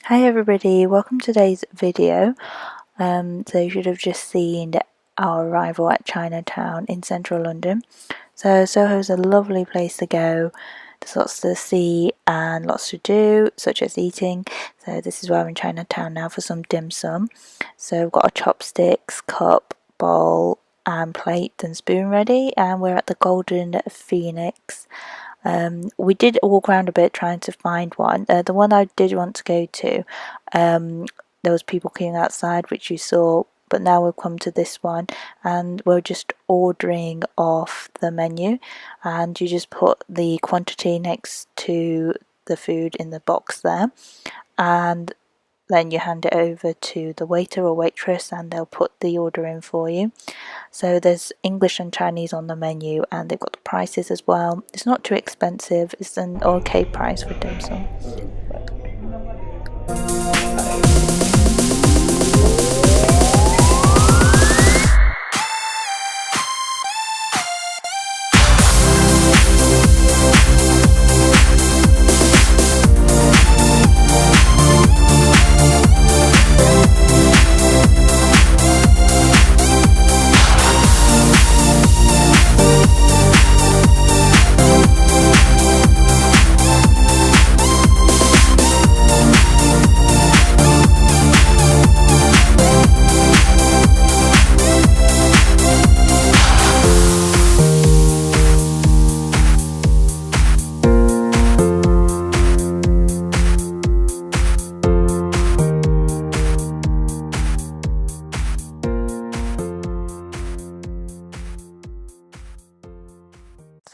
Hi everybody, welcome to today's video. So you should have just seen our arrival at Chinatown in central London. So Soho's a lovely place to go. There's lots to see and lots to do, such as eating. So this is where we're in Chinatown now for some dim sum. So we've got our chopsticks, cup, bowl and plate and spoon ready, and we're at the Golden Phoenix. We did walk around a bit trying to find one. The one I did want to go to, there was people queuing outside, which you saw, but now we've come to this one and we're just ordering off the menu, and you just put the quantity next to the food in the box there, and then you hand it over to the waiter or waitress and they'll put the order in for you. So there's English and Chinese on the menu, and they've got the prices as well. It's not too expensive, it's an okay price for dim sum.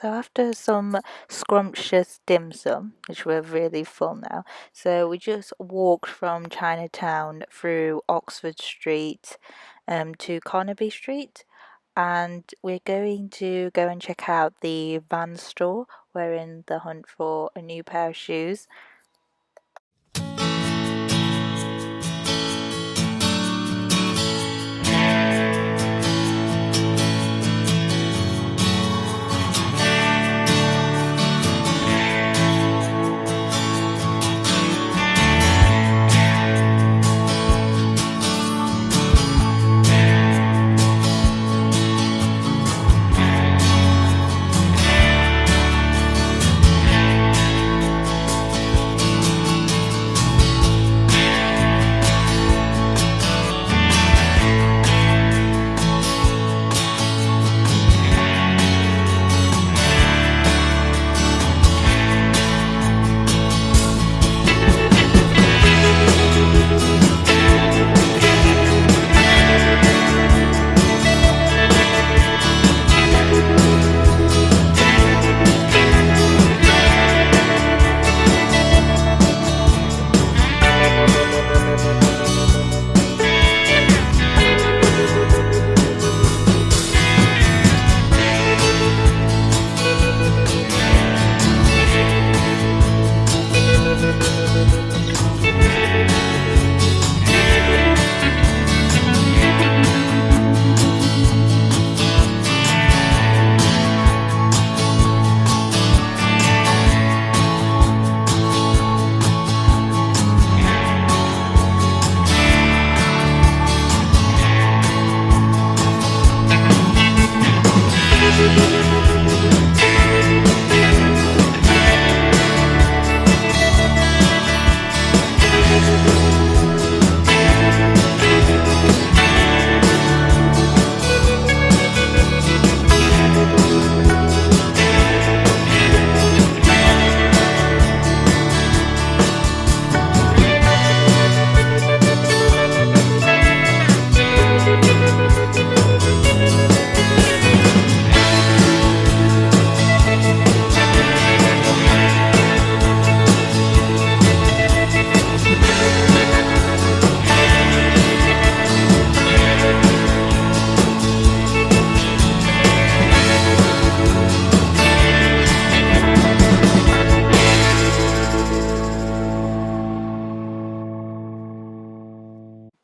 So after some scrumptious dim sum, which we're really full now, so we just walked from Chinatown through Oxford Street to Carnaby Street, and we're going to go and check out the Van store. We're in the hunt for a new pair of shoes.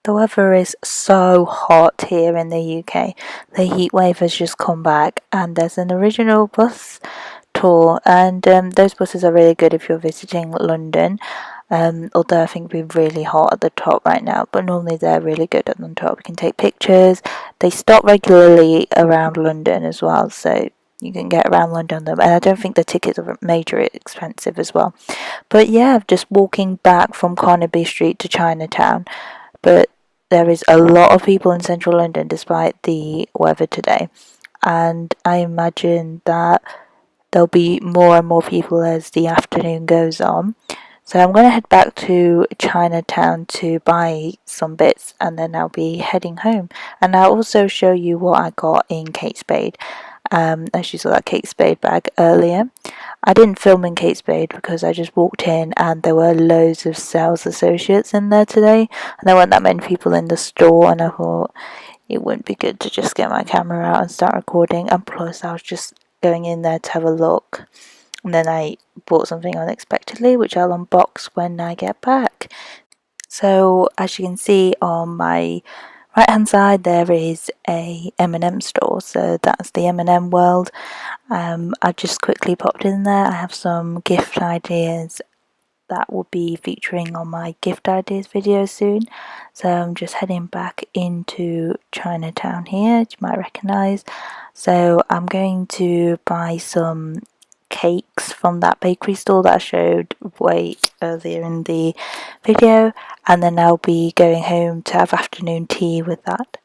The weather is so hot here in the UK. The heat wave has just come back, and there's an original bus tour, and those buses are really good if you're visiting London. although I think it'd be really hot at the top right now, but normally they're really good at the top. You can take pictures. They stop regularly around London as well, so you can get around London on them, and I don't think the tickets are major expensive as well. But yeah, just walking back from Carnaby Street to Chinatown, but there is a lot of people in central London despite the weather today, and I imagine that there'll be more and more people as the afternoon goes on. So I'm going to head back to Chinatown to buy some bits, and then I'll be heading home. And I'll also show you what I got in Kate Spade. As you saw that Kate Spade bag earlier. I didn't film in Kate Spade because I just walked in and there were loads of sales associates in there today, and there weren't that many people in the store, and I thought it wouldn't be good to just get my camera out and start recording, and plus I was just going in there to have a look, and then I bought something unexpectedly which I'll unbox when I get back. So as you can see on my right hand side there is a M&M store, so that's the M&M world. I just quickly popped in there. I have some gift ideas that will be featuring on my gift ideas video soon, so I'm just heading back into Chinatown here, you might recognise. So I'm going to buy some cakes from that bakery store that I showed way earlier in the video, and then I'll be going home to have afternoon tea with that.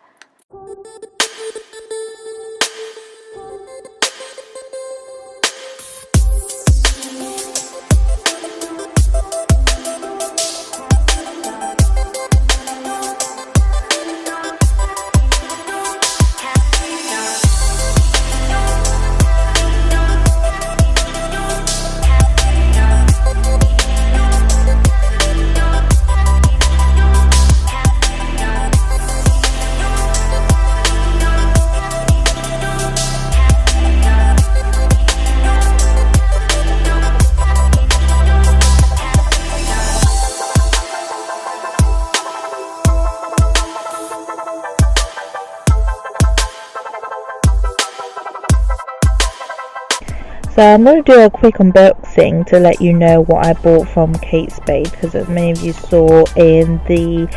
So I'm going to do a quick unboxing to let you know what I bought from Kate Spade, because as many of you saw in the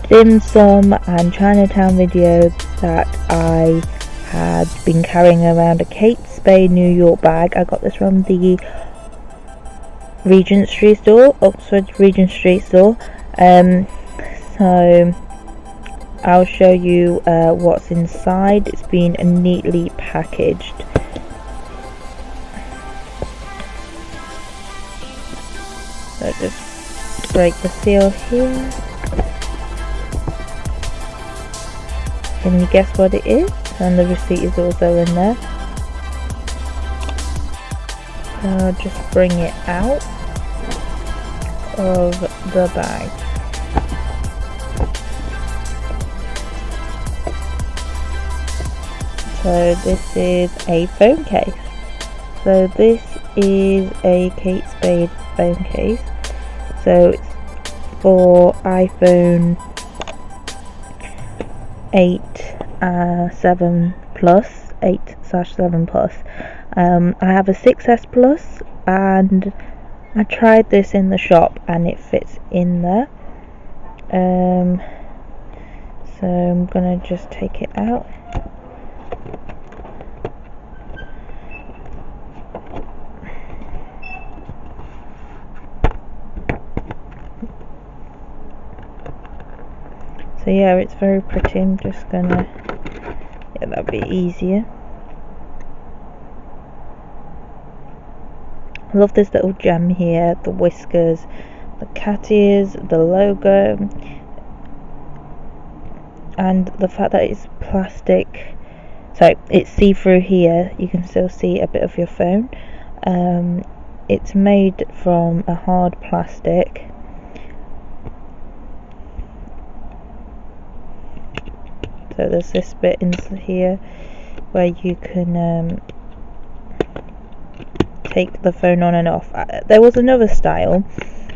dim sum and Chinatown video that I had been carrying around a Kate Spade New York bag. I got this from the Regent Street store, Oxford Regent Street store. So I'll show you what's inside. It's been neatly packaged. So just break the seal here. Can you guess what it is? And the receipt is also in there. So I'll just bring it out of the bag. So this is a phone case. So this is a Kate Spade phone case. So it's for iPhone 8 7 plus, 8/7 plus. I have a 6S plus, and I tried this in the shop and it fits in there. So I'm gonna just take it out. So yeah, it's very pretty. I'm just gonna, yeah, that'll be easier. I love this little gem here, the whiskers, the cat ears, the logo, and the fact that it's plastic. So it's see-through here, you can still see a bit of your phone. It's made from a hard plastic. So there's this bit in here where you can take the phone on and off. There was another style,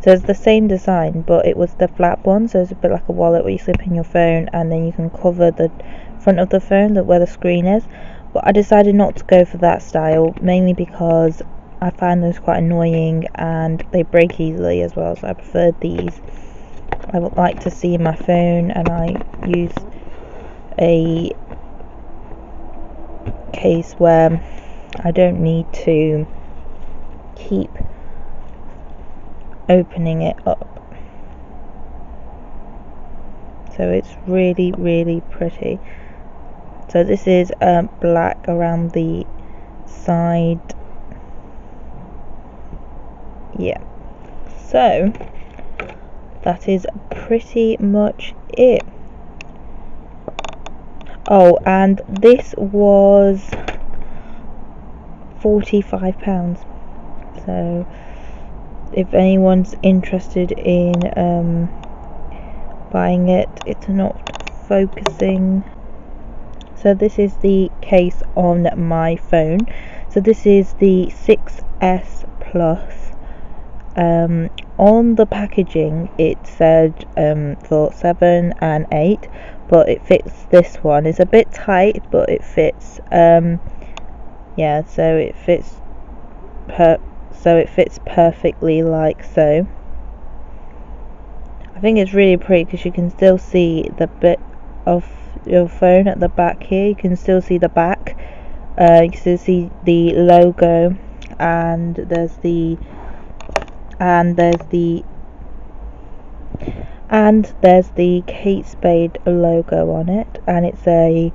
so it's the same design, but it was the flap one, so it's a bit like a wallet where you slip in your phone and then you can cover the front of the phone, where the screen is. But I decided not to go for that style, mainly because I find those quite annoying and they break easily as well, so I prefer these. I would like to see my phone, and I use a case where I don't need to keep opening it up. So it's really, really pretty. So this is black around the side. Yeah, so that is pretty much it. Oh, and this was £45. So if anyone's interested in buying it, it's not focusing. So this is the case on my phone. So this is the 6S Plus. On the packaging it said for 7 and 8, but it fits this one. It's a bit tight, but it fits. Yeah, so it fits perfectly like so. I think it's really pretty because you can still see the bit of your phone at the back here. You can still see the back. You can still see the logo, and there's the Kate Spade logo on it, and it's a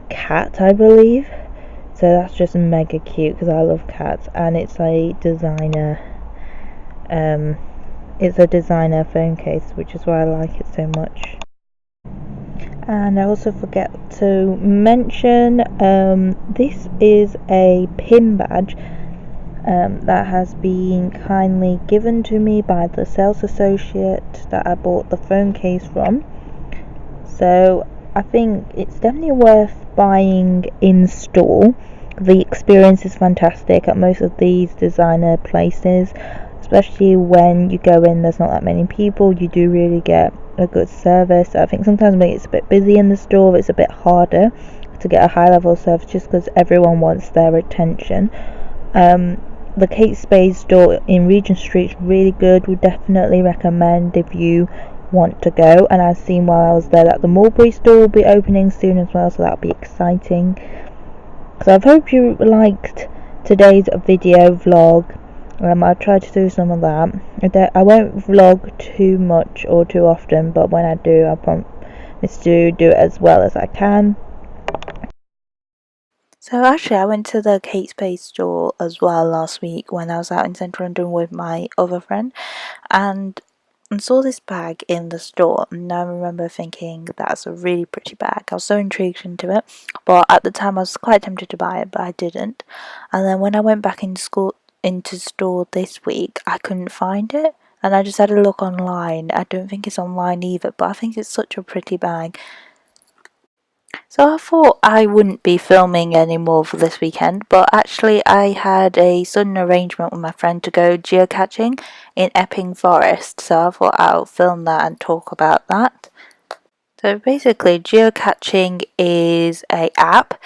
cat, I believe. So that's just mega cute because I love cats, and it's a designer. It's a designer phone case, which is why I like it so much. And I also forget to mention, this is a pin badge that has been kindly given to me by the sales associate that I bought the phone case from. So I think it's definitely worth buying in store. The experience is fantastic at most of these designer places, especially when you go in, there's not that many people. You do really get a good service. I think sometimes when it's a bit busy in the store, it's a bit harder to get a high level of service just because everyone wants their attention. The Kate Spade store in Regent Street is really good. Would definitely recommend if you want to go. And I've seen while I was there that the Mulberry store will be opening soon as well, so that'll be exciting. So I hope you liked today's video vlog. I'll try to do some of that. I won't vlog too much or too often, but when I do, I promise to do it as well as I can. So actually I went to the Kate Spade store as well last week when I was out in central London with my other friend, and saw this bag in the store, and I remember thinking that's a really pretty bag. I was so intrigued into it, but at the time I was quite tempted to buy it, but I didn't. And then when I went back into store this week, I couldn't find it, and I just had a look online. I don't think it's online either, but I think it's such a pretty bag. So I thought I wouldn't be filming anymore for this weekend, but actually I had a sudden arrangement with my friend to go geocaching in Epping Forest, so I thought I'll film that and talk about that. So basically geocaching is an app,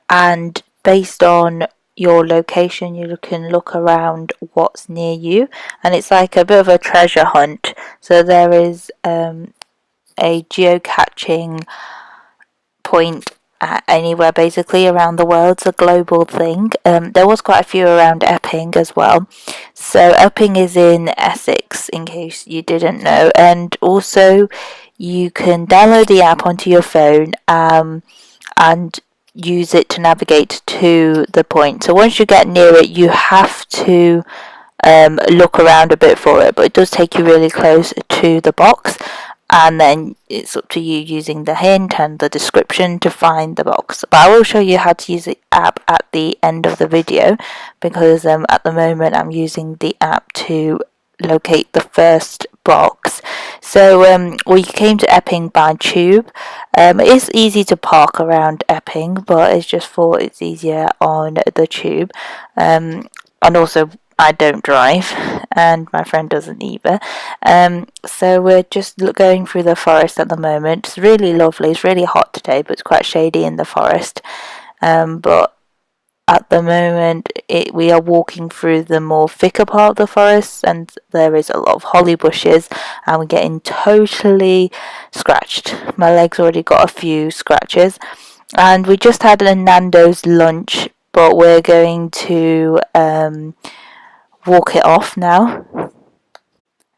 and based on your location you can look around what's near you, and it's like a bit of a treasure hunt. So there is a geocaching point anywhere basically around the world. It's a global thing. There was quite a few around Epping as well. So Epping is in Essex, in case you didn't know, and also you can download the app onto your phone and use it to navigate to the point. So once you get near it, you have to look around a bit for it, but it does take you really close to the box, and then it's up to you using the hint and the description to find the box. But I will show you how to use the app at the end of the video, because at the moment I'm using the app to locate the first box. So we came to Epping by tube. It is easy to park around Epping, but it's just thought it's easier on the tube. And also I don't drive, and my friend doesn't either. So we're just going through the forest at the moment. It's really lovely. It's really hot today, but it's quite shady in the forest. But at the moment we are walking through the more thicker part of the forest, and there is a lot of holly bushes, and we're getting totally scratched. My legs already got a few scratches, and we just had a Nando's lunch, but we're going to walk it off now.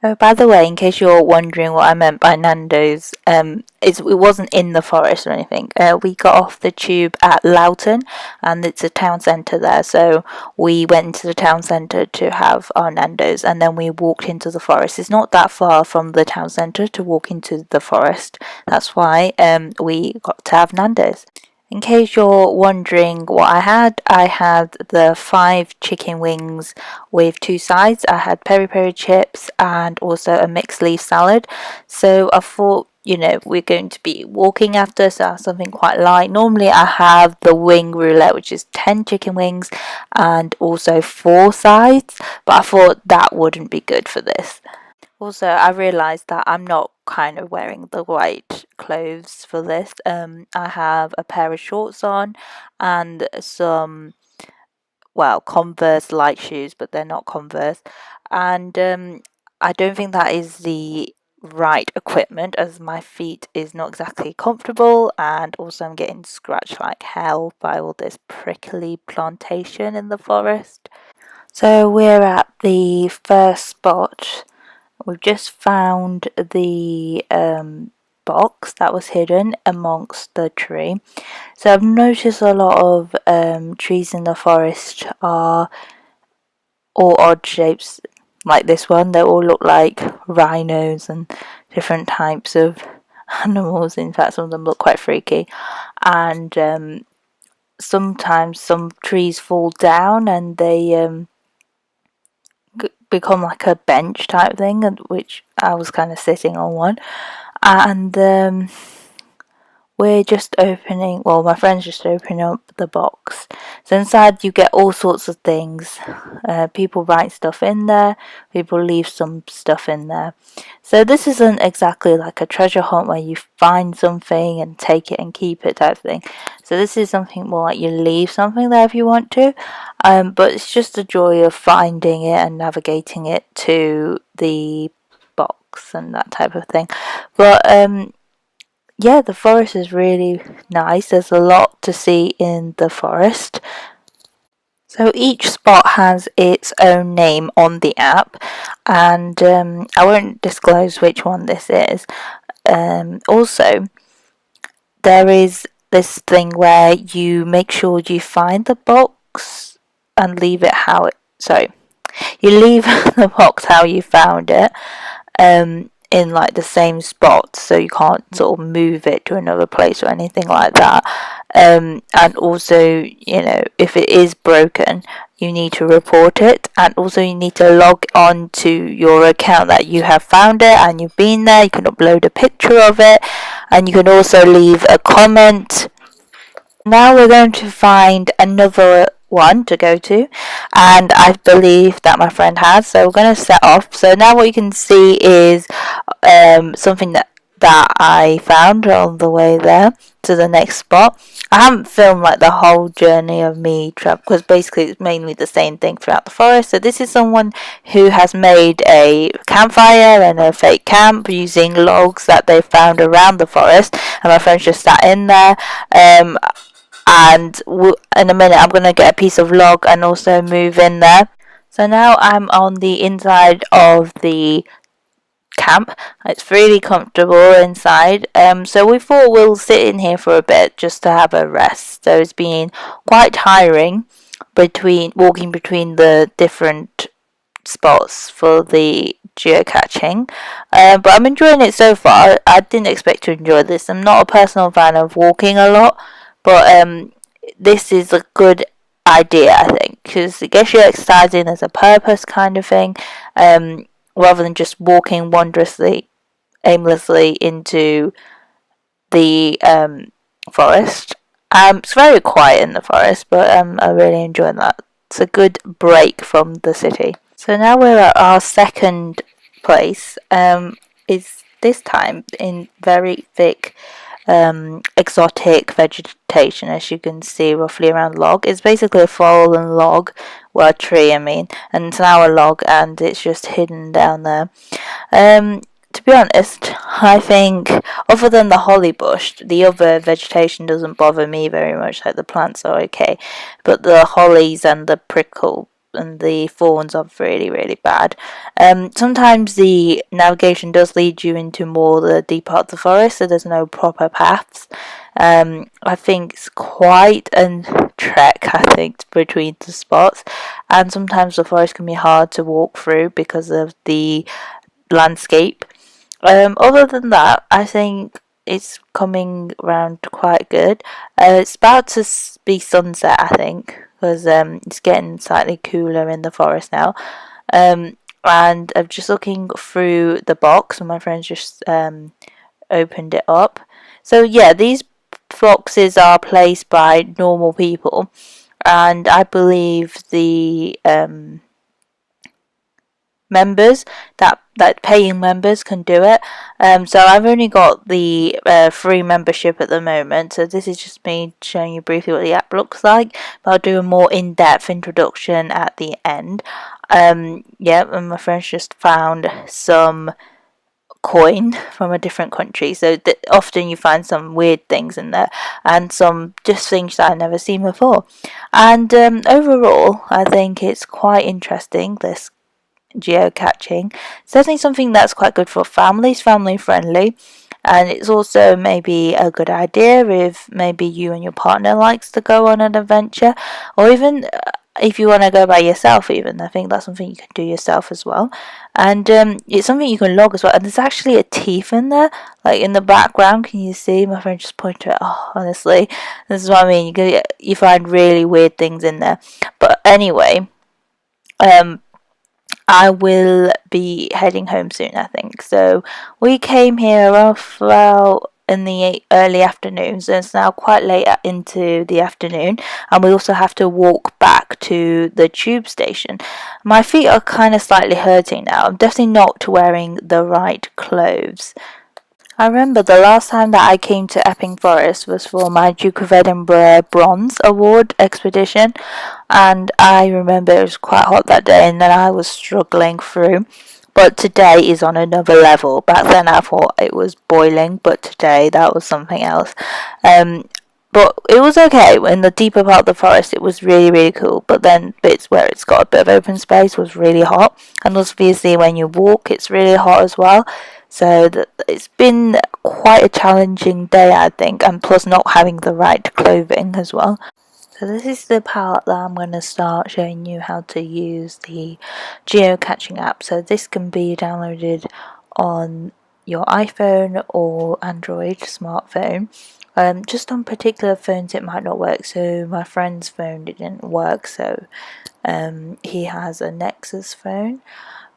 Oh, by the way, in case you're wondering what I meant by Nando's, it wasn't in the forest or anything. We got off the tube at Loughton, and it's a town centre there, so we went into the town centre to have our Nando's, and then we walked into the forest. It's not that far from the town centre to walk into the forest. That's why we got to have Nando's. In case you're wondering what I had the 5 chicken wings with 2 sides. I had peri peri chips and also a mixed leaf salad. So I thought, we're going to be walking after, so I have something quite light. Normally I have the wing roulette, which is 10 chicken wings and also 4 sides, but I thought that wouldn't be good for this. Also, I realised that I'm not kind of wearing the right clothes for this. I have a pair of shorts on and some, well, Converse light shoes, but they're not Converse. And I don't think that is the right equipment, as my feet is not exactly comfortable, and also I'm getting scratched like hell by all this prickly plantation in the forest. So we're at the first spot. We've just found the box that was hidden amongst the tree. So I've noticed a lot of trees in the forest are all odd shapes, like this one. They all look like rhinos and different types of animals. In fact, some of them look quite freaky. And sometimes some trees fall down and they become like a bench type thing, which I was kind of sitting on one, and we're just opening, well, my friend's just opening up the box. So inside you get all sorts of things. People write stuff in there, people leave some stuff in there. So this isn't exactly like a treasure hunt where you find something and take it and keep it type thing. So this is something more like you leave something there if you want to. But it's just the joy of finding it and navigating it to the box and that type of thing. But yeah, the forest is really nice. There's a lot to see in the forest. So each spot has its own name on the app, and I won't disclose which one this is. Also, there is this thing where you make sure you find the box and leave it how it. Sorry, you leave the box how you found it. In like the same spot, so you can't sort of move it to another place or anything like that. And also, if it is broken, you need to report it, and also you need to log on to your account that you have found it and you've been there. You can upload a picture of it, and you can also leave a comment. Now we're going to find another one to go to, and I believe that my friend has, so we're going to set off. So now what you can see is something that I found on the way there to the next spot. I haven't filmed like the whole journey of me because basically it's mainly the same thing throughout the forest. So this is someone who has made a campfire and a fake camp using logs that they found around the forest, and my friend's just sat in there. And in a minute I'm going to get a piece of log and also move in there. So now I'm on the inside of the camp. It's really comfortable inside. So we thought we'll sit in here for a bit just to have a rest. So it's been quite tiring walking between the different spots for the geocaching, but I'm enjoying it so far. I didn't expect to enjoy this. I'm not a personal fan of walking a lot, but this is a good idea, I think, because it gets you excited. There's a purpose kind of thing, rather than just walking wondrously, aimlessly into the forest. It's very quiet in the forest, but I really enjoy that. It's a good break from the city. So now we're at our second place. Is this time in very thick exotic vegetation, as you can see roughly around the log. It's basically a fallen log, well, a tree I mean, and it's now a log and it's just hidden down there. To be honest, I think other than the holly bush, the other vegetation doesn't bother me very much. Like the plants are okay, but the hollies and the prickle and the thorns are really, really bad. Sometimes the navigation does lead you into more the deep part of the forest, so there's no proper paths. I think it's quite a trek, I think, between the spots, and sometimes the forest can be hard to walk through because of the landscape. Other than that, I think it's coming round quite good. It's about to be sunset, I think, because it's getting slightly cooler in the forest now. And I'm just looking through the box, and my friends just opened it up. So yeah, these boxes are placed by normal people, and I believe the members that paying members can do it. So I've only got the free membership at the moment, so this is just me showing you briefly what the app looks like, but I'll do a more in-depth introduction at the end. Yeah, and my friends just found some coin from a different country, so often you find some weird things in there and some just things that I've never seen before. And overall I think it's quite interesting, this geocaching. It's definitely something that's quite good for families, family friendly, and it's also maybe a good idea if maybe you and your partner likes to go on an adventure, or even if you want to go by yourself. Even I think that's something you can do yourself as well, and it's something you can log as well. And there's actually a teeth in there, like in the background. Can you see? My friend just pointed it. Oh, honestly, this is what I mean. You find really weird things in there, but anyway. I will be heading home soon, I think. So we came here well in the early afternoon, so it's now quite late into the afternoon, and we also have to walk back to the tube station. My feet are kind of slightly hurting now. I'm definitely not wearing the right clothes. I remember the last time that I came to Epping Forest was for my Duke of Edinburgh Bronze Award expedition, and I remember it was quite hot that day and then I was struggling through. But today is on another level. Back then I thought it was boiling, but today that was something else. But it was okay. In the deeper part of the forest, it was really, really cool. But then bits where it's got a bit of open space was really hot. And obviously when you walk, it's really hot as well. So it's been quite a challenging day, I think. And plus not having the right clothing as well. So this is the part that I'm going to start showing you how to use the geocaching app. So this can be downloaded on your iPhone or Android smartphone. Just on particular phones it might not work, so my friend's phone didn't work, so he has a Nexus phone,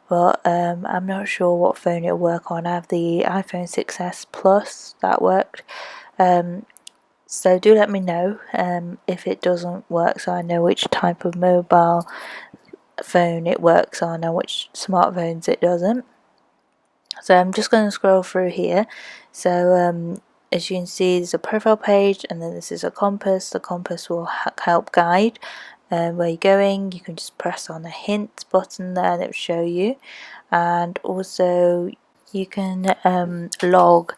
but I'm not sure what phone it'll work on. I have the iPhone 6s Plus, that worked. So do let me know if it doesn't work, so I know which type of mobile phone it works on and which smartphones it doesn't. So I'm just going to scroll through here. So as you can see, there's a profile page, and then this is a compass. The compass will help guide where you're going. You can just press on the hint button there and it will show you. And also you can log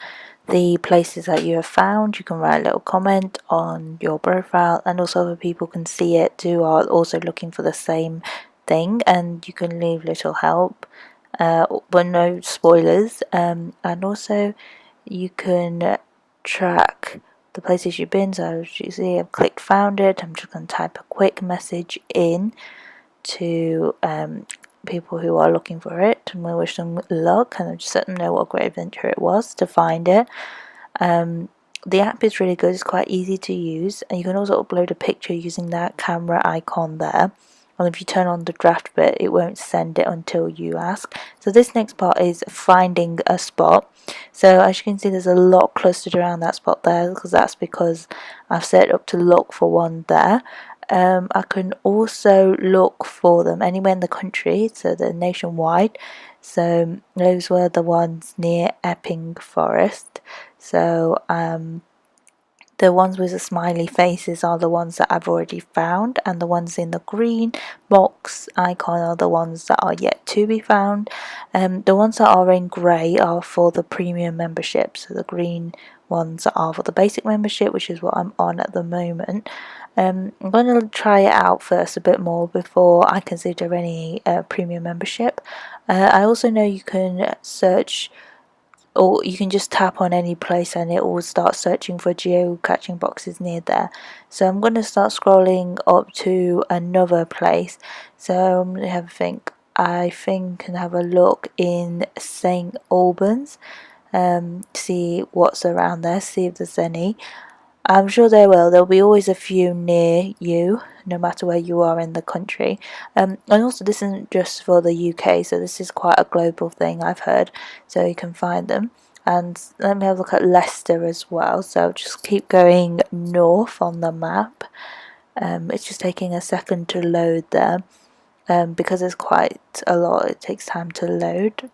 the places that you have found. You can write a little comment on your profile, and also other people can see it who are also looking for the same thing, and you can leave little help, but no spoilers. And also you can track the places you've been. So as you see, I've clicked found it. I'm just going to type a quick message in to people who are looking for it, and we wish them luck, and I'll just let them know what a great adventure it was to find it. The app is really good. It's quite easy to use, and you can also upload a picture using that camera icon there. And if you turn on the draft bit, it won't send it until you ask. So this next part is finding a spot. So as you can see, there's a lot clustered around that spot there, because I've set it up to look for one there. I can also look for them anywhere in the country, so they're nationwide. So those were the ones near Epping Forest. So the ones with the smiley faces are the ones that I've already found, and the ones in the green box icon are the ones that are yet to be found. The ones that are in grey are for the premium membership, so the green ones are for the basic membership, which is what I'm on at the moment. I'm going to try it out first a bit more before I consider any premium membership. I also know you can search, or you can just tap on any place and it will start searching for geocaching boxes near there. So I'm going to start scrolling up to another place. So I'm going to have a think. I think and have a look in St Albans, see what's around there, see if there's any. I'm sure there will. There'll be always a few near you, no matter where you are in the country. And also, this isn't just for the UK, so this is quite a global thing, I've heard. So you can find them. And let me have a look at Leicester as well. So just keep going north on the map. It's just taking a second to load there. Because there's quite a lot, it takes time to load.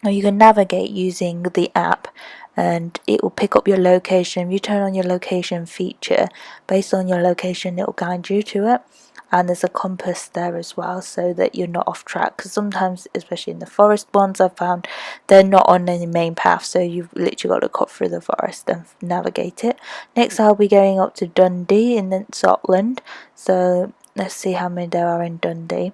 Now you can navigate using the app, and it will pick up your location. If you turn on your location feature, based on your location it will guide you to it, and there's a compass there as well so that you're not off track, because sometimes, especially in the forest ones, I've found they're not on any main path, so you've literally got to cut through the forest and navigate it. Next I'll be going up to Dundee in Scotland, so let's see how many there are in Dundee.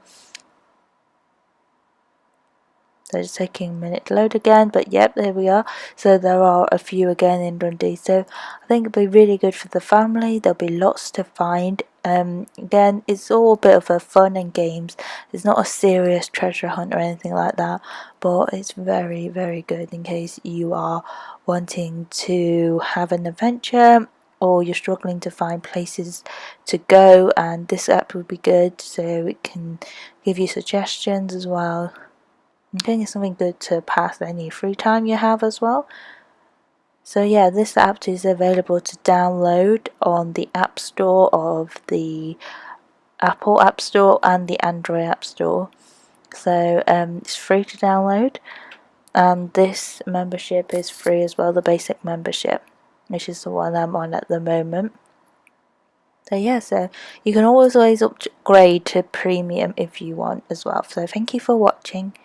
So it's taking a minute to load again, but yep, there we are. So there are a few again in Dundee. So I think it'll be really good for the family. There'll be lots to find. Again, it's all a bit of a fun and games. It's not a serious treasure hunt or anything like that, but it's very, very good in case you are wanting to have an adventure or you're struggling to find places to go, and this app would be good, so it can give you suggestions as well. I think it's something good to pass any free time you have as well. So yeah, this app is available to download on the App Store of the Apple App Store and the Android App Store. So it's free to download. This membership is free as well, the basic membership, which is the one I'm on at the moment. So yeah, so you can always upgrade to premium if you want as well. So thank you for watching.